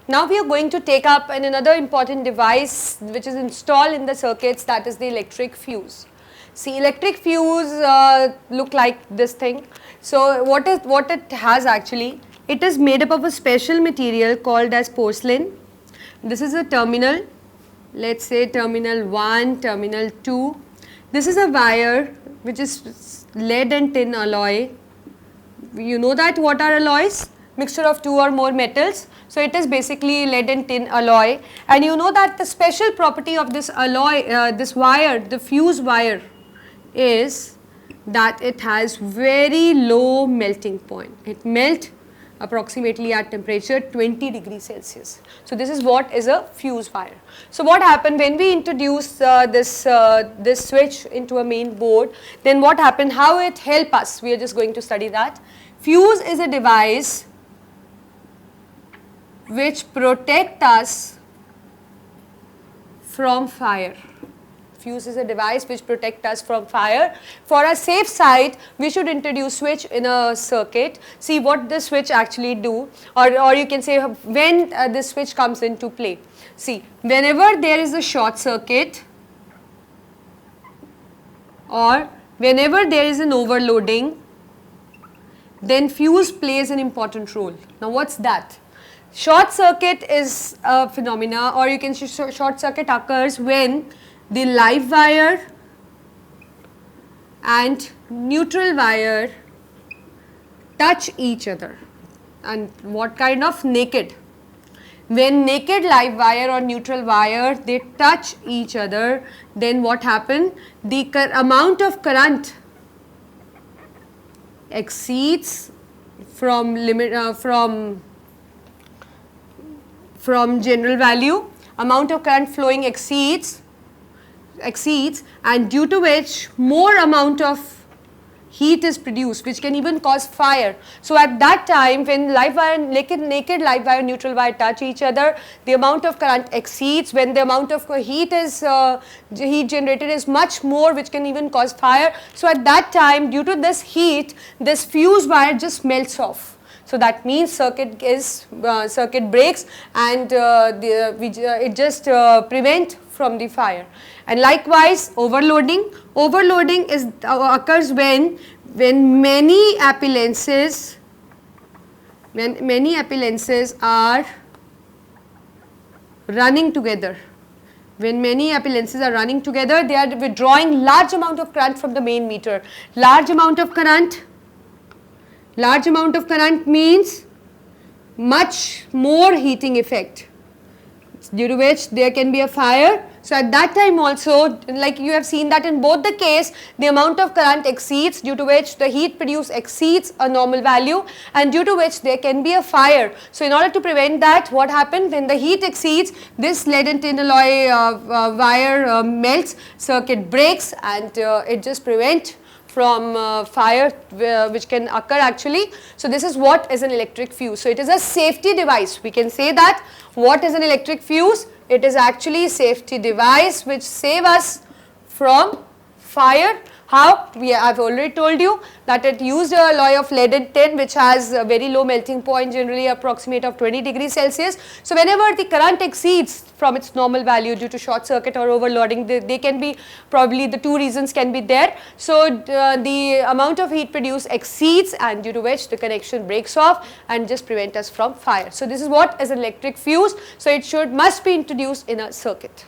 Now we are going to take up another important device which is installed in the circuits, that is the electric fuse. See, electric fuse look like this thing. So what it has actually, it is made up of a special material called as porcelain. This is a terminal, let's say terminal 1, terminal 2. This is a wire which is lead and tin alloy. You know that what are alloys? Mixture of two or more metals. So it is basically lead and tin alloy, and you know that the special property of this alloy, this wire, the fuse wire, is that it has very low melting point. It melts approximately at temperature 20 degrees Celsius. So this is what is a fuse wire. So what happened when we introduce this switch into a main board, then what happened, how it help us, we are just going to study that. Fuse is a device which protect us from fire. Fuse is a device which protect us from fire. For a safe side, we should introduce switch in a circuit. See what this switch actually do, or you can say when this switch comes into play. See, whenever there is a short circuit or whenever there is an overloading, then fuse plays an important role. Now what's that? Short circuit is a phenomena, or you can say short circuit occurs when the live wire and neutral wire touch each other. And what kind of? Naked. When naked live wire or neutral wire, they touch each other, then what happen? The amount of current exceeds from general value. Amount of current flowing exceeds, and due to which more amount of heat is produced, which can even cause fire. So at that time, when live wire, naked live wire, neutral wire touch each other, the amount of current exceeds. When the amount of heat generated is much more, which can even cause fire. So at that time, due to this heat, this fuse wire just melts off. So that means circuit breaks, and it just prevent from the fire. And likewise, overloading occurs when many appliances are running together. When many appliances are running together, they are withdrawing large amount of current from the main meter. Large amount of current means much more heating effect, due to which there can be a fire. So at that time also, like you have seen that in both the case, the amount of current exceeds, due to which the heat produced exceeds a normal value, and due to which there can be a fire. So in order to prevent that, what happened, when the heat exceeds, this lead and tin alloy wire melts, circuit breaks, and it just prevents from fire which can occur actually. So this is what is an electric fuse. So it is a safety device. We can say that what is an electric fuse? It is actually a safety device which save us from fire. How? I've already told you that it used a alloy of lead and tin, which has a very low melting point, generally approximate of 20 degrees Celsius. So whenever the current exceeds from its normal value due to short circuit or overloading, they can be, probably the two reasons can be there. So the amount of heat produced exceeds, and due to which the connection breaks off and just prevent us from fire. So this is what is an electric fuse. So it must be introduced in a circuit.